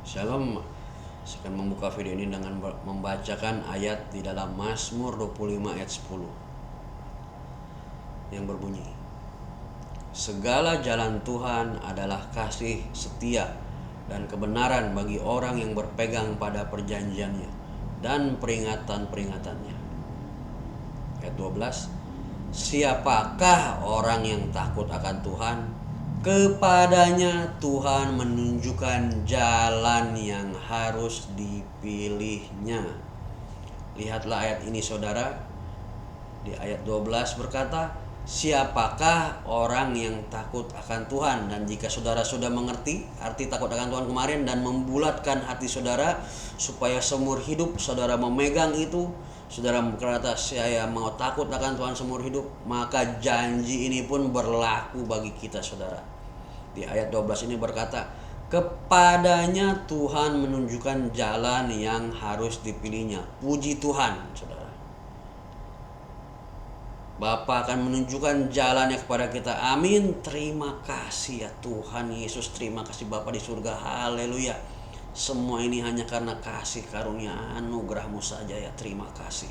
Shalom. Saya akan membuka video ini dengan membacakan ayat di dalam Mazmur 25 ayat 10 yang berbunyi, segala jalan Tuhan adalah kasih setia dan kebenaran bagi orang yang berpegang pada perjanjiannya dan peringatan-peringatannya. Ayat 12, siapakah orang yang takut akan Tuhan? Kepadanya Tuhan menunjukkan jalan yang harus dipilihnya. Lihatlah ayat ini saudara. Di ayat 12 berkata, siapakah orang yang takut akan Tuhan? Dan jika saudara sudah mengerti arti takut akan Tuhan kemarin dan membulatkan hati saudara supaya seumur hidup saudara memegang itu, saudara berkata saya mau takut akan Tuhan seumur hidup, maka janji ini pun berlaku bagi kita saudara. Di ayat 12 ini berkata, kepadanya Tuhan menunjukkan jalan yang harus dipilihnya. Puji Tuhan saudara, Bapa akan menunjukkan jalannya kepada kita. Amin. Terima kasih ya Tuhan Yesus. Terima kasih Bapa di surga. Haleluya. Semua ini hanya karena kasih karunia anugerah-Mu saja ya. Terima kasih.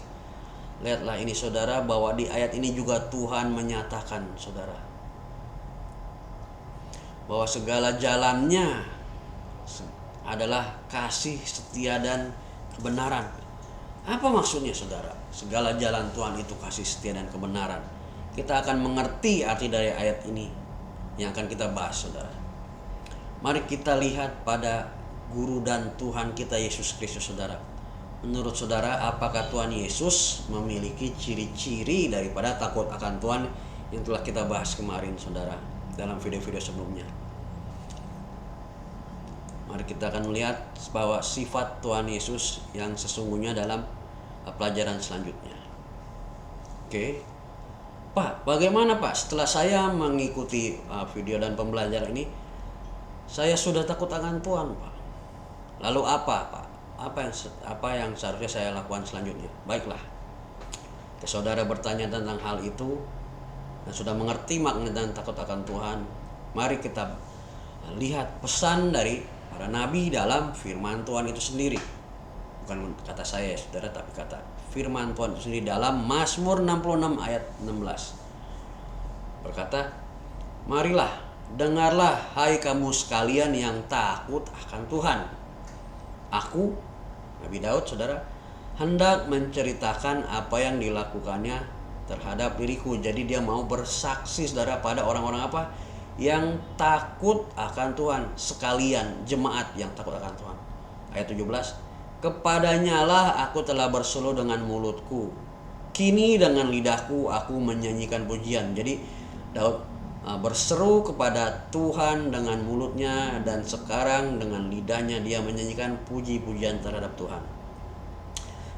Lihatlah ini saudara, bahwa di ayat ini juga Tuhan menyatakan saudara, bahwa segala jalannya adalah kasih, setia, dan kebenaran. Apa maksudnya saudara? Segala jalan Tuhan itu kasih, setia, dan kebenaran. Kita akan mengerti arti dari ayat ini yang akan kita bahas saudara. Mari kita lihat pada Guru dan Tuhan kita Yesus Kristus saudara. Menurut saudara, apakah Tuhan Yesus memiliki ciri-ciri daripada takut akan Tuhan yang telah kita bahas kemarin saudara dalam video-video sebelumnya? Mari kita akan melihat bahwa sifat Tuhan Yesus yang sesungguhnya dalam pelajaran selanjutnya. Oke. Pak, bagaimana Pak setelah saya mengikuti video dan pembelajaran ini, saya sudah takut akan Tuhan Pak. Lalu apa Pak? Apa yang seharusnya saya lakukan selanjutnya? Baiklah. Saudara bertanya tentang hal itu dan sudah mengerti makna dan takut akan Tuhan. Mari kita lihat pesan dari para nabi dalam firman Tuhan itu sendiri. Bukan kata saya saudara, tapi kata firman Tuhan itu sendiri dalam Mazmur 66 ayat 16. Berkata, marilah, dengarlah hai kamu sekalian yang takut akan Tuhan. Aku, Nabi Daud saudara, hendak menceritakan apa yang dilakukannya terhadap diriku. Jadi dia mau bersaksi saudara pada orang-orang apa? Yang takut akan Tuhan, sekalian jemaat yang takut akan Tuhan. Ayat 17, kepadanya lah aku telah bersuluh dengan mulutku, kini dengan lidahku aku menyanyikan pujian. Jadi Daud berseru kepada Tuhan dengan mulutnya, dan sekarang dengan lidahnya dia menyanyikan puji-pujian terhadap Tuhan.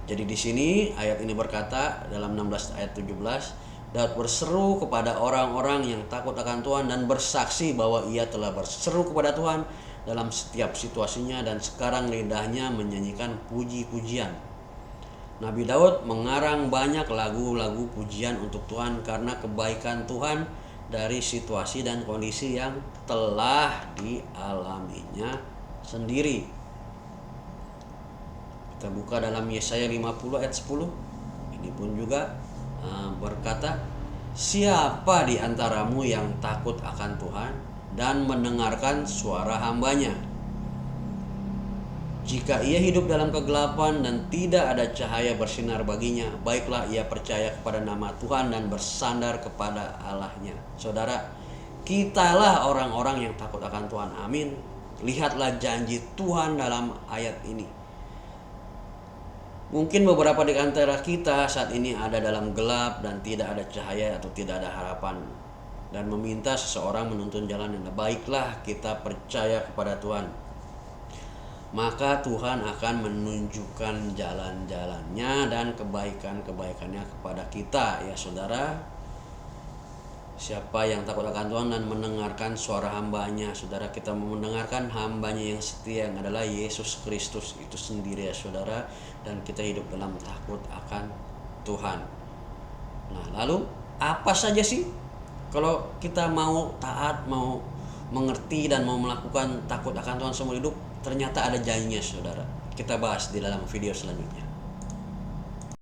Jadi di sini ayat ini berkata dalam 16 ayat 17, Daud berseru kepada orang-orang yang takut akan Tuhan dan bersaksi bahwa ia telah berseru kepada Tuhan dalam setiap situasinya, dan sekarang lidahnya menyanyikan puji-pujian. Nabi Daud mengarang banyak lagu-lagu pujian untuk Tuhan karena kebaikan Tuhan dari situasi dan kondisi yang telah dialaminya sendiri. Kita buka dalam Yesaya 50 ayat 10. Ini pun juga berkata, siapa di antaramu yang takut akan Tuhan dan mendengarkan suara hambanya? Jika ia hidup dalam kegelapan dan tidak ada cahaya bersinar baginya, baiklah ia percaya kepada nama Tuhan dan bersandar kepada Allahnya. Saudara, kitalah orang-orang yang takut akan Tuhan. Amin. Lihatlah janji Tuhan dalam ayat ini. Mungkin beberapa di antara kita saat ini ada dalam gelap dan tidak ada cahaya atau tidak ada harapan, dan meminta seseorang menuntun jalan yang baiklah kita percaya kepada Tuhan. Maka Tuhan akan menunjukkan jalan-jalannya dan kebaikan-kebaikannya kepada kita ya saudara. Siapa yang takut akan Tuhan dan mendengarkan suara hambanya, saudara, kita mendengarkan hambanya yang setia yang adalah Yesus Kristus itu sendiri ya saudara, dan kita hidup dalam takut akan Tuhan. Nah, lalu apa saja sih kalau kita mau taat, mau mengerti dan mau melakukan takut akan Tuhan seumur hidup? ternyata ada janjinya saudara. Kita bahas di dalam video selanjutnya.